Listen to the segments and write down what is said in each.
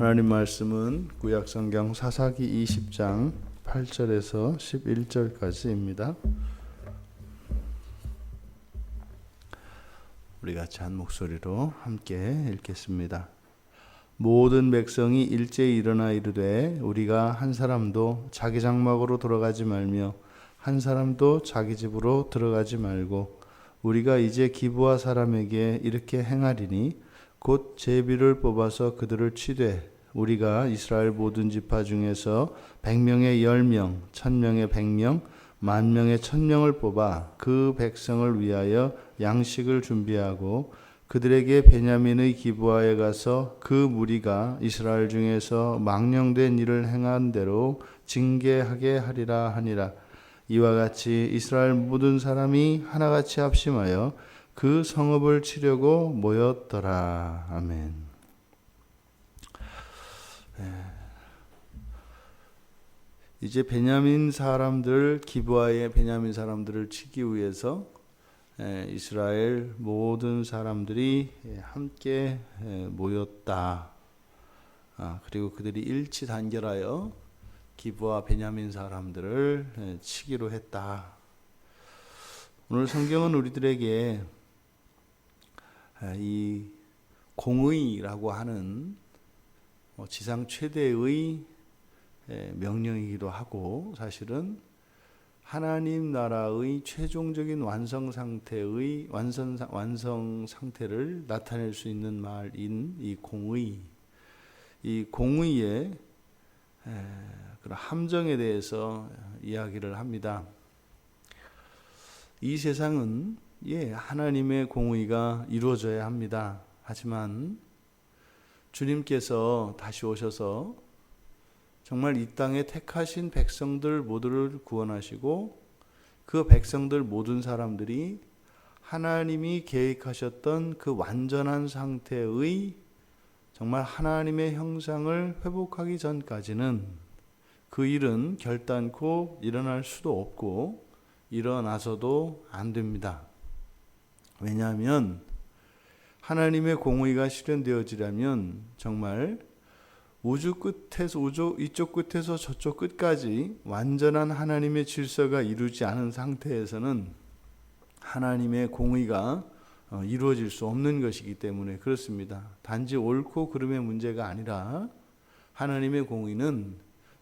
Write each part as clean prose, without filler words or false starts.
하나님 말씀은 구약성경 사사기 20장 8절에서 11절까지입니다. 우리 같이 한 목소리로 함께 읽겠습니다. 모든 백성이 일제히 일어나 이르되 우리가 한 사람도 자기 장막으로 돌아가지 말며 한 사람도 자기 집으로 들어가지 말고 우리가 이제 기브아 사람에게 이렇게 행하리니 곧 제비를 뽑아서 그들을 치되 우리가 이스라엘 모든 지파 중에서 100명에 10명, 1000명에 100명, 10,000명에 1000명을 뽑아 그 백성을 위하여 양식을 준비하고 그들에게 베냐민의 기브아에 가서 그 무리가 이스라엘 중에서 망령된 일을 행한 대로 징계하게 하리라 하니라. 이와 같이 이스라엘 모든 사람이 하나같이 합심하여 그 성읍을 치려고 모였더라. 아멘. 이제 베냐민 사람들, 기브아의 베냐민 사람들을 치기 위해서 이스라엘 모든 사람들이 함께 모였다. 그리고 그들이 일치단결하여 기브아 베냐민 사람들을 치기로 했다. 오늘 성경은 우리들에게 이 공의라고 하는 지상 최대의 명령이기도 하고 사실은 하나님 나라의 최종적인 완성 상태의 완성 상태를 나타낼 수 있는 말인 이 공의, 이 공의의 그런 함정에 대해서 이야기를 합니다. 이 세상은 하나님의 공의가 이루어져야 합니다. 하지만 주님께서 다시 오셔서 정말 이 땅에 택하신 백성들 모두를 구원하시고 그 백성들 모든 사람들이 하나님이 계획하셨던 그 완전한 상태의 정말 하나님의 형상을 회복하기 전까지는 그 일은 결단코 일어날 수도 없고 일어나서도 안 됩니다. 왜냐하면 하나님의 공의가 실현되어지려면 정말 우주 끝에서 이쪽 끝에서 저쪽 끝까지 완전한 하나님의 질서가 이루지 않은 상태에서는 하나님의 공의가 이루어질 수 없는 것이기 때문에 그렇습니다. 단지 옳고 그름의 문제가 아니라 하나님의 공의는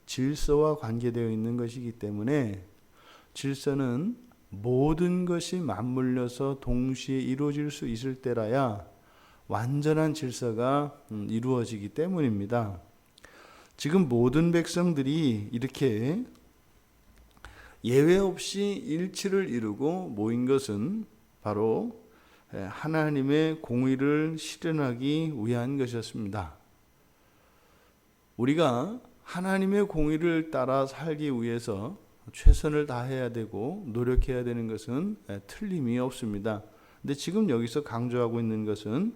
질서와 관계되어 있는 것이기 때문에 질서는 모든 것이 맞물려서 동시에 이루어질 수 있을 때라야 완전한 질서가 이루어지기 때문입니다. 지금 모든 백성들이 이렇게 예외 없이 일치를 이루고 모인 것은 바로 하나님의 공의를 실현하기 위한 것이었습니다. 우리가 하나님의 공의를 따라 살기 위해서 최선을 다해야 되고 노력해야 되는 것은 틀림이 없습니다. 근데 지금 여기서 강조하고 있는 것은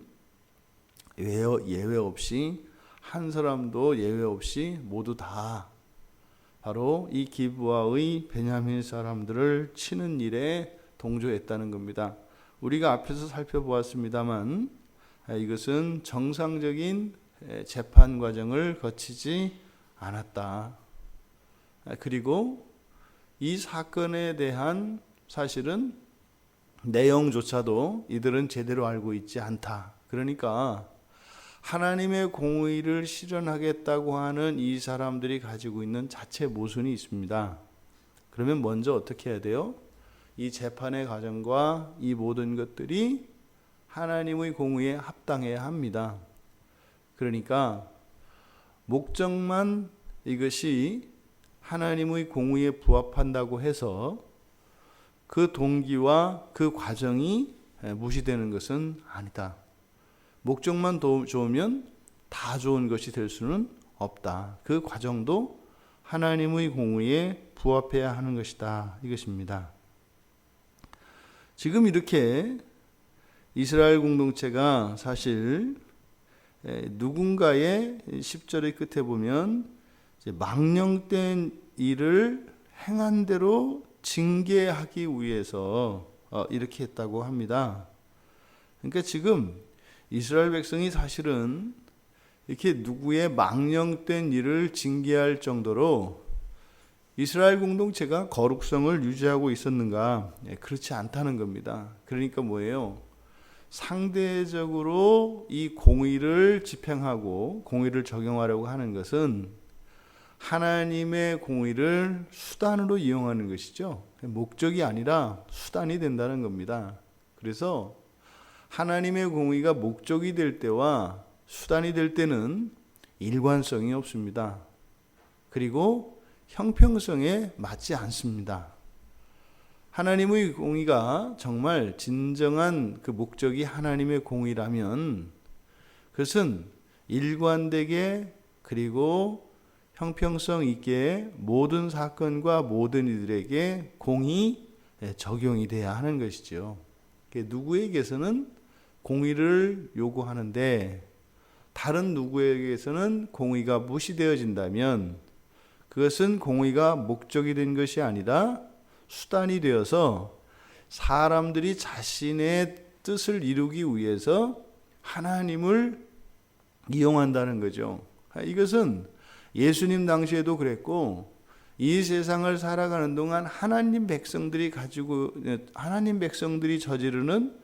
예외 없이 한 사람도 예외 없이 모두 다 바로 이 기브아의 베냐민 사람들을 치는 일에 동조했다는 겁니다. 우리가 앞에서 살펴보았습니다만 이것은 정상적인 재판 과정을 거치지 않았다. 그리고 이 사건에 대한 사실은 내용조차도 이들은 제대로 알고 있지 않다. 그러니까 하나님의 공의를 실현하겠다고 하는 이 사람들이 가지고 있는 자체 모순이 있습니다. 그러면 먼저 어떻게 해야 돼요? 이 재판의 과정과 이 모든 것들이 하나님의 공의에 합당해야 합니다. 그러니까 목적만 이것이 하나님의 공의에 부합한다고 해서 그 동기와 그 과정이 무시되는 것은 아니다. 목적만 좋으면 다 좋은 것이 될 수는 없다. 그 과정도 하나님의 공의에 부합해야 하는 것이다. 이것입니다. 지금 이렇게 이스라엘 공동체가 사실 누군가의 10절의 끝에 보면 망령된 일을 행한 대로 징계하기 위해서 이렇게 했다고 합니다. 그러니까 지금 이스라엘 백성이 사실은 이렇게 누구의 망령된 일을 징계할 정도로 이스라엘 공동체가 거룩성을 유지하고 있었는가? 그렇지 않다는 겁니다. 그러니까 뭐예요? 상대적으로 이 공의를 집행하고 공의를 적용하려고 하는 것은 하나님의 공의를 수단으로 이용하는 것이죠. 목적이 아니라 수단이 된다는 겁니다. 그래서 하나님의 공의가 목적이 될 때와 수단이 될 때는 일관성이 없습니다. 그리고 형평성에 맞지 않습니다. 하나님의 공의가 정말 진정한 그 목적이 하나님의 공의라면 그것은 일관되게 그리고 형평성 있게 모든 사건과 모든 이들에게 공의 적용이 돼야 하는 것이죠. 누구에게서는 공의를 요구하는데 다른 누구에게서는 공의가 무시되어진다면 그것은 공의가 목적이 된 것이 아니라 수단이 되어서 사람들이 자신의 뜻을 이루기 위해서 하나님을 이용한다는 거죠. 이것은 예수님 당시에도 그랬고 이 세상을 살아가는 동안 하나님 백성들이 저지르는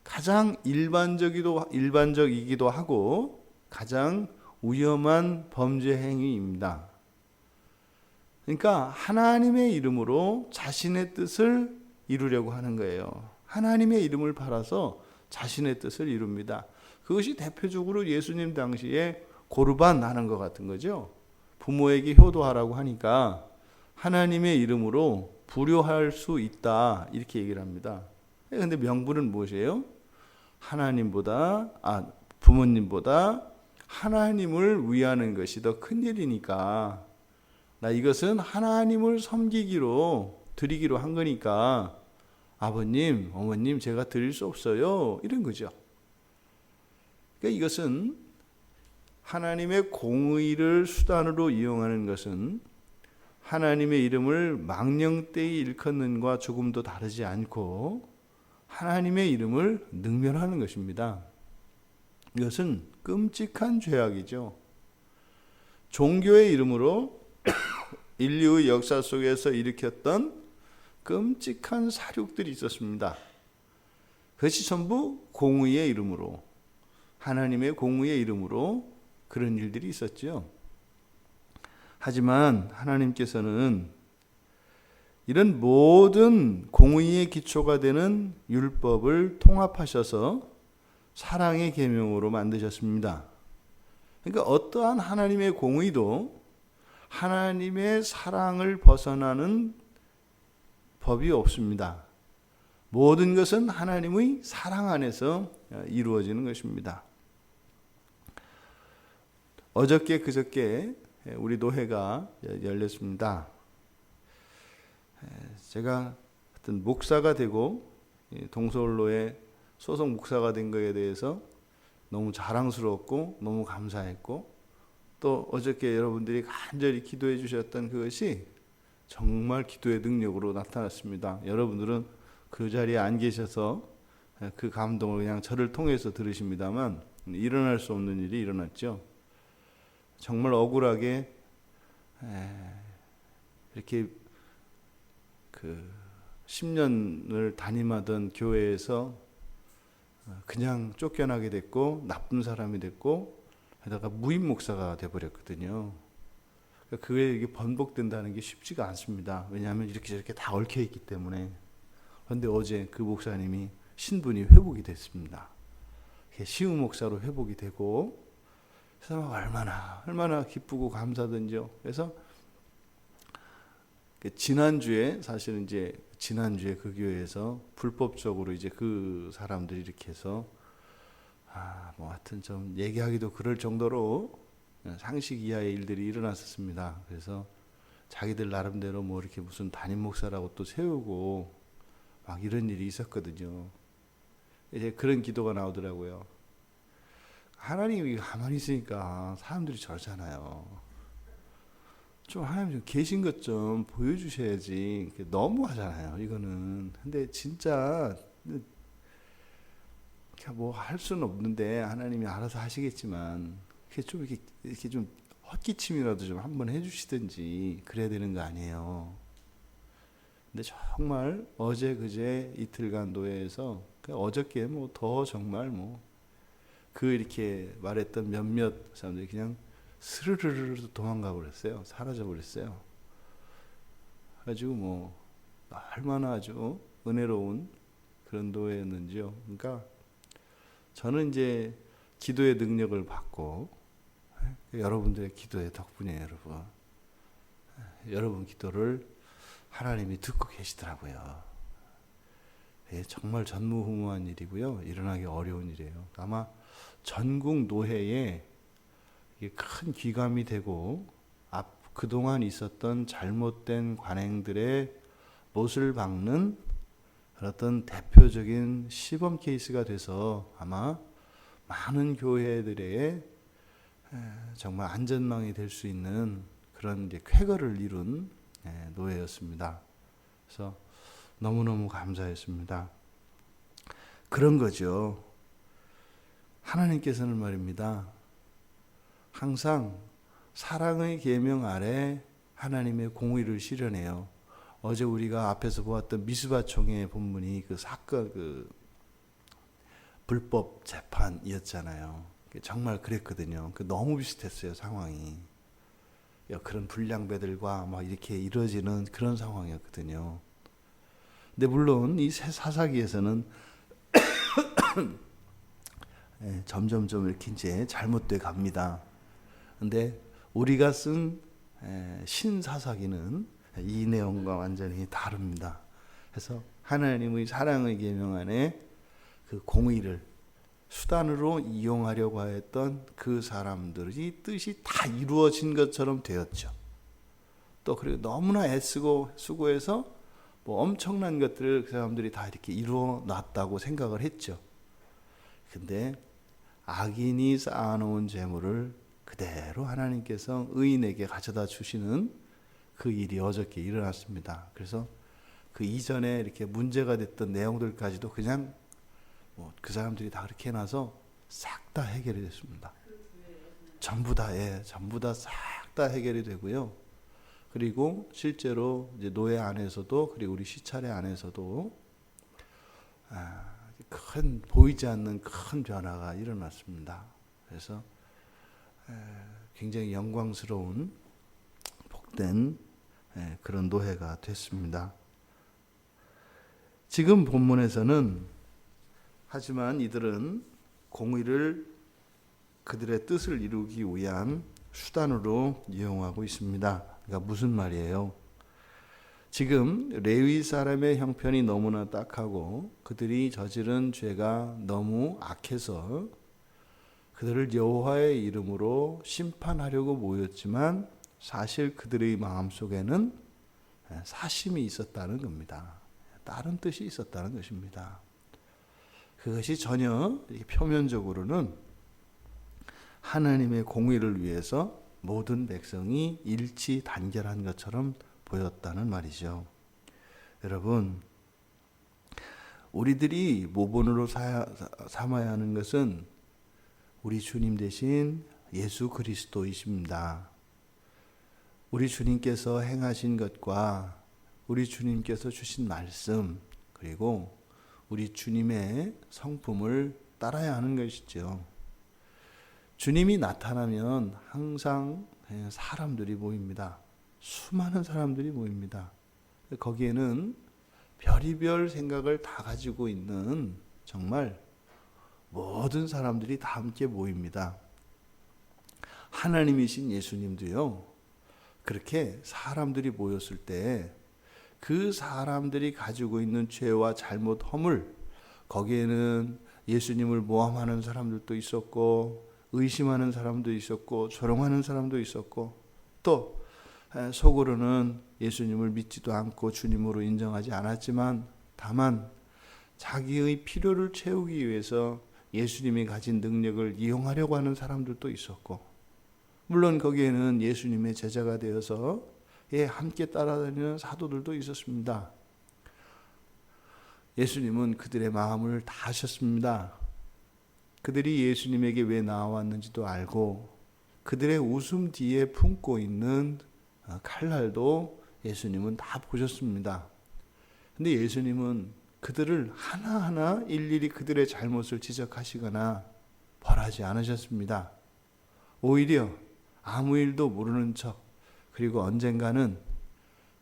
가장 일반적이기도 하고 가장 위험한 범죄 행위입니다. 그러니까 하나님의 이름으로 자신의 뜻을 이루려고 하는 거예요. 하나님의 이름을 팔아서 자신의 뜻을 이룹니다. 그것이 대표적으로 예수님 당시에 고르반 하는 것 같은 거죠. 부모에게 효도하라고 하니까 하나님의 이름으로 불효할 수 있다 이렇게 얘기를 합니다. 그런데 명분은 무엇이에요? 부모님보다 하나님을 위하는 것이 더 큰 일이니까 나 이것은 하나님을 드리기로 한 거니까 아버님, 어머님 제가 드릴 수 없어요. 이런 거죠. 그러니까 이것은 하나님의 공의를 수단으로 이용하는 것은 하나님의 이름을 망령되이 일컫는 것과 조금도 다르지 않고 하나님의 이름을 능멸하는 것입니다. 이것은 끔찍한 죄악이죠. 종교의 이름으로 인류의 역사 속에서 일으켰던 끔찍한 사륙들이 있었습니다. 그것이 전부 공의의 이름으로 하나님의 공의의 이름으로 그런 일들이 있었죠. 하지만 하나님께서는 이런 모든 공의의 기초가 되는 율법을 통합하셔서 사랑의 계명으로 만드셨습니다. 그러니까 어떠한 하나님의 공의도 하나님의 사랑을 벗어나는 법이 없습니다. 모든 것은 하나님의 사랑 안에서 이루어지는 것입니다. 어저께 그저께 우리 노회가 열렸습니다. 제가 하여튼 목사가 되고 동서울로의 소속 목사가 된 것에 대해서 너무 자랑스럽고 너무 감사했고 또 어저께 여러분들이 간절히 기도해 주셨던 그것이 정말 기도의 능력으로 나타났습니다. 여러분들은 그 자리에 안 계셔서 그 감동을 그냥 저를 통해서 들으십니다만 일어날 수 없는 일이 일어났죠. 정말 억울하게 이렇게 10년을 담임하던 교회에서 그냥 쫓겨나게 됐고 나쁜 사람이 됐고 게다가 무임 목사가 돼버렸거든요. 그게 이게 번복된다는 게 쉽지가 않습니다. 왜냐하면 이렇게 저렇게 다 얽혀 있기 때문에. 그런데 어제 그 목사님이 신분이 회복이 됐습니다. 시우 목사로 회복이 되고 그래서 얼마나 기쁘고 감사든지요. 그래서 지난주에 그 교회에서 불법적으로 이제 그 사람들이 이렇게 해서 하여튼 좀 얘기하기도 그럴 정도로 상식 이하의 일들이 일어났었습니다. 그래서 자기들 나름대로 뭐 이렇게 무슨 담임 목사라고 또 세우고 막 이런 일이 있었거든요. 이제 그런 기도가 나오더라고요. 하나님이 가만히 있으니까 사람들이 저러잖아요. 좀 하나님 좀 계신 것 좀 보여주셔야지. 너무 하잖아요, 이거는. 근데 진짜 뭐 할 수는 없는데 하나님이 알아서 하시겠지만 이렇게 좀 헛기침이라도 좀 한번 해주시든지 그래야 되는 거 아니에요. 근데 정말 어제 그제 이틀간 노예에서 어저께 뭐 더 정말 뭐 그 이렇게 말했던 몇몇 사람들이 그냥 스르르르 도망가 버렸어요. 사라져 버렸어요. 가지고 뭐 얼마나 아주 은혜로운 그런 노예였는지요. 그러니까 저는 이제 기도의 능력을 받고 여러분들의 기도의 덕분에 여러분 기도를 하나님이 듣고 계시더라고요. 정말 전무후무한 일이고요. 일어나기 어려운 일이에요. 아마 전국 노회에 큰 귀감이 되고 그동안 있었던 잘못된 관행들의 못을 박는 어떤 대표적인 시범 케이스가 돼서 아마 많은 교회들의 정말 안전망이 될 수 있는 그런 이제 쾌거를 이룬 노예였습니다. 그래서 너무너무 감사했습니다. 그런 거죠. 하나님께서는 말입니다. 항상 사랑의 계명 아래 하나님의 공의를 실현해요. 어제 우리가 앞에서 보았던 미스바 총회의 본문이 그 사건, 그 불법 재판이었잖아요. 정말 그랬거든요. 너무 비슷했어요, 상황이. 그런 불량배들과 막 이렇게 이루어지는 그런 상황이었거든요. 근데 물론 이 사사기에서는 점점점 이렇게 이제 잘못돼 갑니다. 근데 우리가 쓴 신사사기는 이 내용과 완전히 다릅니다. 그래서 하나님의 사랑의 계명 안에 그 공의를 수단으로 이용하려고 했던 그 사람들의 뜻이 다 이루어진 것처럼 되었죠. 또 그리고 너무나 애쓰고 수고해서 뭐 엄청난 것들을 그 사람들이 다 이렇게 이루어 놨다고 생각을 했죠. 근데 악인이 쌓아놓은 재물을 그대로 하나님께서 의인에게 가져다 주시는 그 일이 어저께 일어났습니다. 그래서 그 이전에 이렇게 문제가 됐던 내용들까지도 그냥 그 사람들이 다 그렇게 해놔서 싹 다 해결이 됐습니다. 전부 다 싹 다 해결이 되고요. 그리고 실제로 이제 노예 안에서도 그리고 우리 시찰의 안에서도 큰 보이지 않는 큰 변화가 일어났습니다. 그래서 굉장히 영광스러운 복된 그런 노예가 됐습니다. 지금 본문에서는 하지만 이들은 공의를 그들의 뜻을 이루기 위한 수단으로 이용하고 있습니다. 그러니까 무슨 말이에요? 지금 레위 사람의 형편이 너무나 딱하고 그들이 저지른 죄가 너무 악해서 그들을 여호와의 이름으로 심판하려고 모였지만 사실 그들의 마음속에는 사심이 있었다는 겁니다. 다른 뜻이 있었다는 것입니다. 그것이 전혀 표면적으로는 하나님의 공의를 위해서 모든 백성이 일치 단결한 것처럼 보였다는 말이죠. 여러분, 우리들이 모본으로 삼아야 하는 것은 우리 주님 대신 예수 그리스도이십니다. 우리 주님께서 행하신 것과 우리 주님께서 주신 말씀 그리고 우리 주님의 성품을 따라야 하는 것이죠. 주님이 나타나면 항상 사람들이 모입니다. 수많은 사람들이 모입니다. 거기에는 별의별 생각을 다 가지고 있는 정말 모든 사람들이 다 함께 모입니다. 하나님이신 예수님도요, 그렇게 사람들이 모였을 때 그 사람들이 가지고 있는 죄와 잘못 허물, 거기에는 예수님을 모함하는 사람들도 있었고 의심하는 사람도 있었고 조롱하는 사람도 있었고 또 속으로는 예수님을 믿지도 않고 주님으로 인정하지 않았지만 다만 자기의 필요를 채우기 위해서 예수님이 가진 능력을 이용하려고 하는 사람들도 있었고 물론 거기에는 예수님의 제자가 되어서 함께 따라다니는 사도들도 있었습니다. 예수님은 그들의 마음을 다 아셨습니다. 그들이 예수님에게 왜 나왔는지도 알고 그들의 웃음 뒤에 품고 있는 칼날도 예수님은 다 보셨습니다. 근데 예수님은 그들을 하나하나 일일이 그들의 잘못을 지적하시거나 벌하지 않으셨습니다. 오히려 아무 일도 모르는 척, 그리고 언젠가는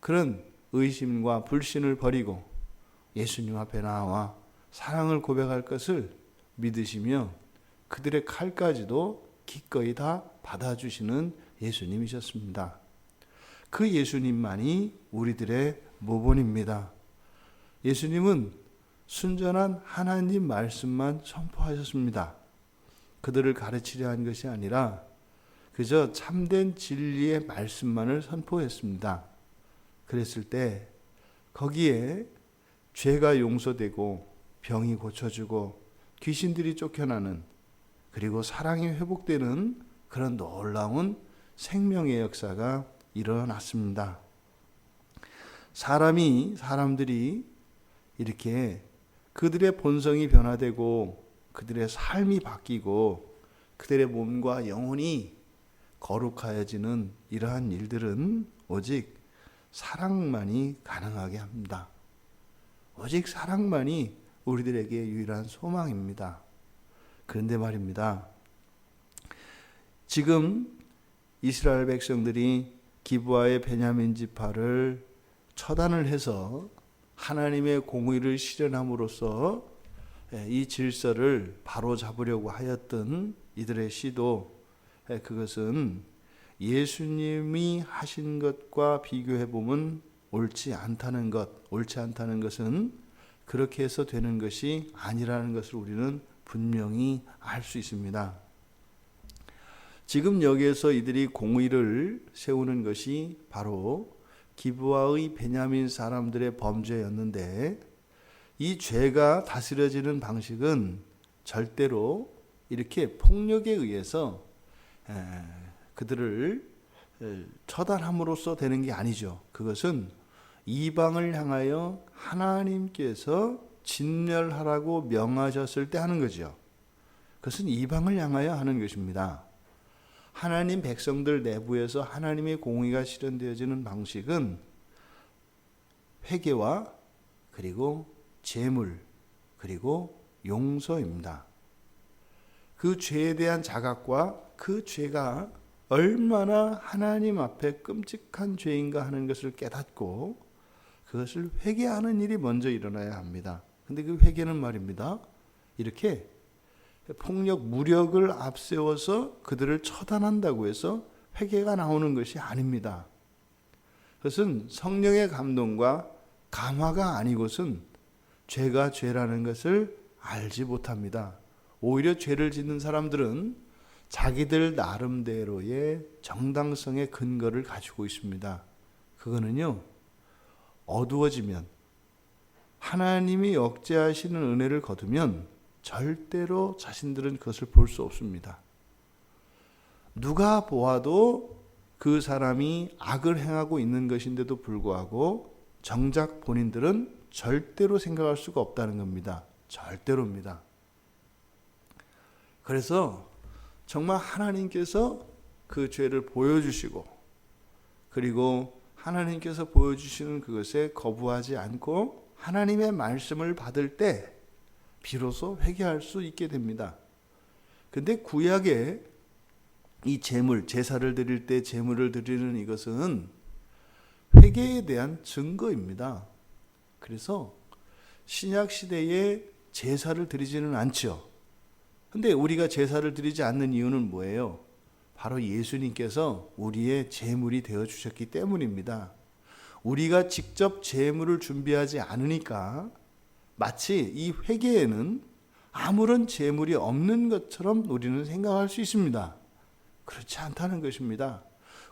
그런 의심과 불신을 버리고 예수님 앞에 나와 사랑을 고백할 것을 믿으시며 그들의 칼까지도 기꺼이 다 받아주시는 예수님이셨습니다. 그 예수님만이 우리들의 모본입니다. 예수님은 순전한 하나님 말씀만 선포하셨습니다. 그들을 가르치려 한 것이 아니라 그저 참된 진리의 말씀만을 선포했습니다. 그랬을 때 거기에 죄가 용서되고 병이 고쳐지고 귀신들이 쫓겨나는, 그리고 사랑이 회복되는 그런 놀라운 생명의 역사가 일어났습니다. 사람들이 이렇게 그들의 본성이 변화되고 그들의 삶이 바뀌고 그들의 몸과 영혼이 거룩하여지는 이러한 일들은 오직 사랑만이 가능하게 합니다. 오직 사랑만이 우리들에게 유일한 소망입니다. 그런데 말입니다. 지금 이스라엘 백성들이 기브아의 베냐민 지파를 처단을 해서 하나님의 공의를 실현함으로써 이 질서를 바로잡으려고 하였던 이들의 시도, 그것은 예수님이 하신 것과 비교해보면 옳지 않다는 것은 그렇게 해서 되는 것이 아니라는 것을 우리는 분명히 알 수 있습니다. 지금 여기에서 이들이 공의를 세우는 것이 바로 기브아의 베냐민 사람들의 범죄였는데, 이 죄가 다스려지는 방식은 절대로 이렇게 폭력에 의해서 그들을 처단함으로써 되는 게 아니죠. 그것은 이방을 향하여 하나님께서 진멸하라고 명하셨을 때 하는 거죠. 그것은 이방을 향하여 하는 것입니다. 하나님 백성들 내부에서 하나님의 공의가 실현되어지는 방식은 회개와 그리고 제물 그리고 용서입니다. 그 죄에 대한 자각과 그 죄가 얼마나 하나님 앞에 끔찍한 죄인가 하는 것을 깨닫고 그것을 회개하는 일이 먼저 일어나야 합니다. 근데 그 회개는 말입니다, 이렇게 폭력, 무력을 앞세워서 그들을 처단한다고 해서 회개가 나오는 것이 아닙니다. 그것은 성령의 감동과 감화가 아니고선 죄가 죄라는 것을 알지 못합니다. 오히려 죄를 짓는 사람들은 자기들 나름대로의 정당성의 근거를 가지고 있습니다. 그거는요, 어두워지면, 하나님이 억제하시는 은혜를 거두면 절대로 자신들은 그것을 볼 수 없습니다. 누가 보아도 그 사람이 악을 행하고 있는 것인데도 불구하고 정작 본인들은 절대로 생각할 수가 없다는 겁니다. 절대로입니다. 그래서 정말 하나님께서 그 죄를 보여주시고, 그리고 하나님께서 보여주시는 그것에 거부하지 않고 하나님의 말씀을 받을 때 비로소 회개할 수 있게 됩니다. 근데 구약에 이 제물, 제사를 드릴 때 제물을 드리는 이것은 회개에 대한 증거입니다. 그래서 신약 시대에 제사를 드리지는 않죠. 근데 우리가 제사를 드리지 않는 이유는 뭐예요? 바로 예수님께서 우리의 제물이 되어 주셨기 때문입니다. 우리가 직접 제물을 준비하지 않으니까 마치 이 회개에는 아무런 제물이 없는 것처럼 우리는 생각할 수 있습니다. 그렇지 않다는 것입니다.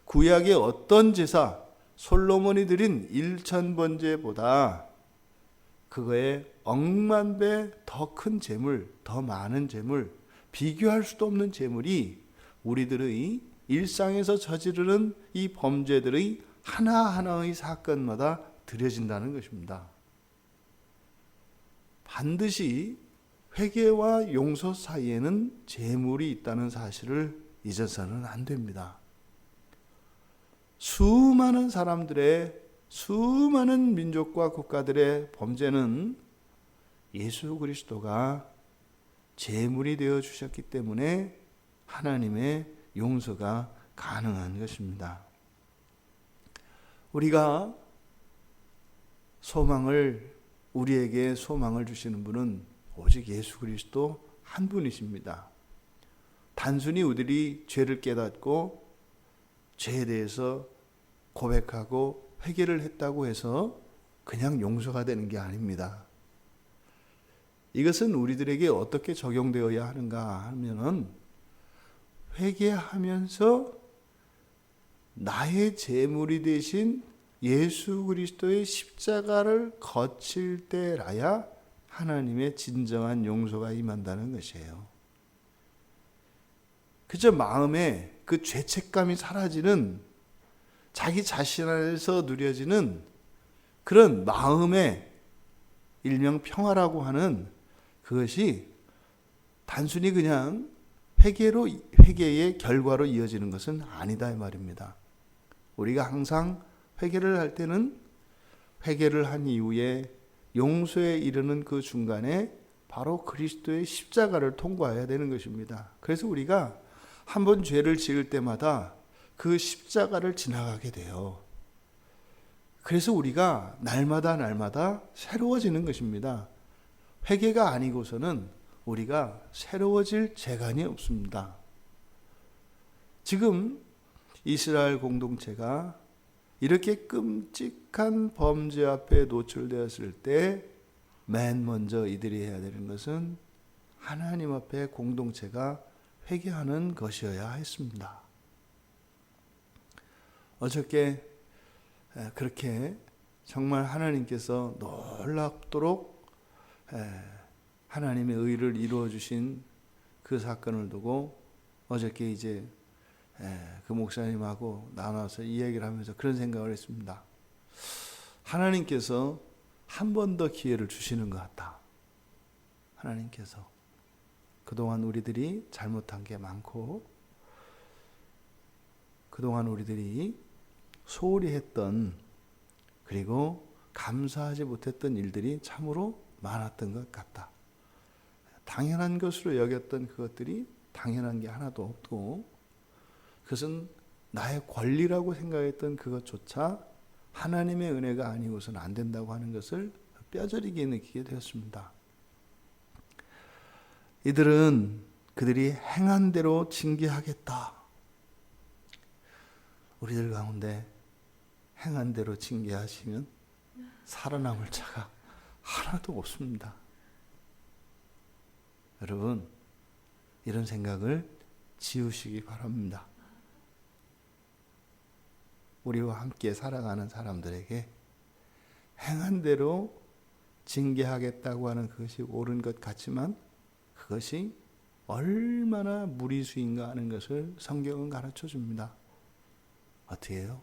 구약의 어떤 제사, 솔로몬이 드린 1000번제보다 그거에 억만 배 더 큰 제물, 더 많은 제물, 비교할 수도 없는 제물이 우리들의 일상에서 저지르는 이 범죄들의 하나하나의 사건마다 드려진다는 것입니다. 반드시 회개와 용서 사이에는 제물이 있다는 사실을 잊어서는 안 됩니다. 수많은 사람들의, 수많은 민족과 국가들의 범죄는 예수 그리스도가 제물이 되어 주셨기 때문에 하나님의 용서가 가능한 것입니다. 우리가 우리에게 소망을 주시는 분은 오직 예수 그리스도 한 분이십니다. 단순히 우리들이 죄를 깨닫고 죄에 대해서 고백하고 회개를 했다고 해서 그냥 용서가 되는 게 아닙니다. 이것은 우리들에게 어떻게 적용되어야 하는가 하면은 회개하면서 나의 제물이 되신 예수 그리스도의 십자가를 거칠 때라야 하나님의 진정한 용서가 임한다는 것이에요. 그저 마음에 그 죄책감이 사라지는, 자기 자신 안에서 누려지는 그런 마음의 일명 평화라고 하는 그것이 단순히 그냥 회개의 결과로 이어지는 것은 아니다 이 말입니다. 우리가 항상 회개를 할 때는 회개를 한 이후에 용서에 이르는 그 중간에 바로 그리스도의 십자가를 통과해야 되는 것입니다. 그래서 우리가 한 번 죄를 지을 때마다 그 십자가를 지나가게 돼요. 그래서 우리가 날마다 새로워지는 것입니다. 회개가 아니고서는 우리가 새로워질 재간이 없습니다. 지금 이스라엘 공동체가 이렇게 끔찍한 범죄 앞에 노출되었을 때 맨 먼저 이들이 해야 되는 것은 하나님 앞에 공동체가 회개하는 것이어야 했습니다. 어저께 그렇게 정말 하나님께서 놀랍도록 하나님의 의를 이루어 주신 그 사건을 두고 어저께 이제 그 목사님하고 나눠서 이 얘기를 하면서 그런 생각을 했습니다. 하나님께서 한 번 더 기회를 주시는 것 같다. 하나님께서 그동안 우리들이 잘못한 게 많고 그동안 우리들이 소홀히 했던, 그리고 감사하지 못했던 일들이 참으로 많았던 것 같다. 당연한 것으로 여겼던 그것들이 당연한 게 하나도 없고, 그것은 나의 권리라고 생각했던 그것조차 하나님의 은혜가 아니고서는 안 된다고 하는 것을 뼈저리게 느끼게 되었습니다. 이들은 그들이 행한 대로 징계하겠다. 우리들 가운데 행한 대로 징계하시면 살아남을 자가 하나도 없습니다. 여러분, 이런 생각을 지우시기 바랍니다. 우리와 함께 살아가는 사람들에게 행한 대로 징계하겠다고 하는 그것이 옳은 것 같지만 그것이 얼마나 무리수인가 하는 것을 성경은 가르쳐 줍니다. 어떻게 해요?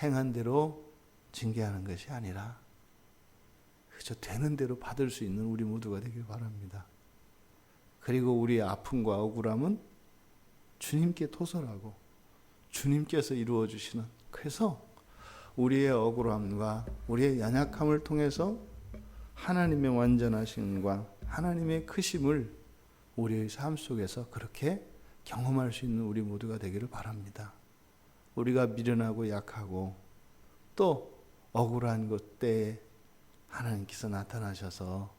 행한 대로 징계하는 것이 아니라 그저 되는 대로 받을 수 있는 우리 모두가 되길 바랍니다. 그리고 우리의 아픔과 억울함은 주님께 토설하고 주님께서 이루어 주시는, 그래서 우리의 억울함과 우리의 연약함을 통해서 하나님의 완전하심과 하나님의 크심을 우리의 삶 속에서 그렇게 경험할 수 있는 우리 모두가 되기를 바랍니다. 우리가 미련하고 약하고 또 억울한 것 때에 하나님께서 나타나셔서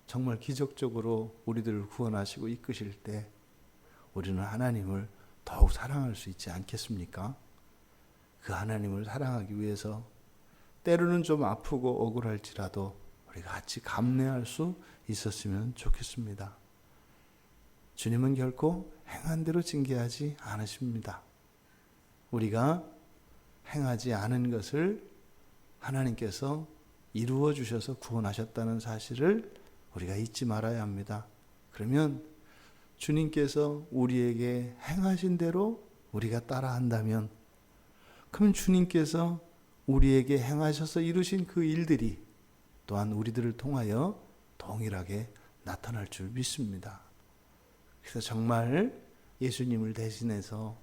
정말 기적적으로 우리들을 구원하시고 이끄실 때 우리는 하나님을 더욱 사랑할 수 있지 않겠습니까? 그 하나님을 사랑하기 위해서 때로는 좀 아프고 억울할지라도 우리가 같이 감내할 수 있었으면 좋겠습니다. 주님은 결코 행한 대로 징계하지 않으십니다. 우리가 행하지 않은 것을 하나님께서 이루어 주셔서 구원하셨다는 사실을 우리가 잊지 말아야 합니다. 그러면 주님께서 우리에게 행하신 대로 우리가 따라한다면, 그러면 주님께서 우리에게 행하셔서 이루신 그 일들이 또한 우리들을 통하여 동일하게 나타날 줄 믿습니다. 그래서 정말 예수님을 대신해서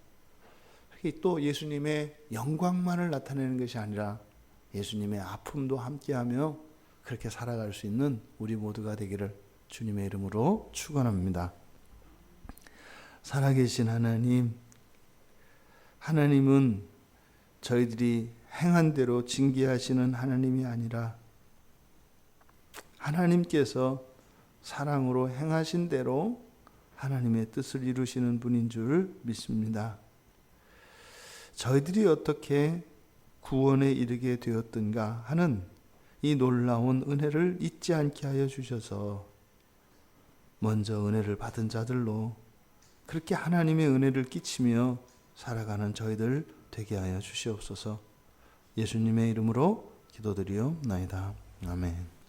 또 예수님의 영광만을 나타내는 것이 아니라 예수님의 아픔도 함께하며 그렇게 살아갈 수 있는 우리 모두가 되기를 주님의 이름으로 축원합니다. 살아계신 하나님, 하나님은 저희들이 행한 대로 징계하시는 하나님이 아니라 하나님께서 사랑으로 행하신 대로 하나님의 뜻을 이루시는 분인 줄 믿습니다. 저희들이 어떻게 구원에 이르게 되었던가 하는 이 놀라운 은혜를 잊지 않게 하여 주셔서 먼저 은혜를 받은 자들로 그렇게 하나님의 은혜를 끼치며 살아가는 저희들 되게 하여 주시옵소서. 예수님의 이름으로 기도드리옵나이다. 아멘.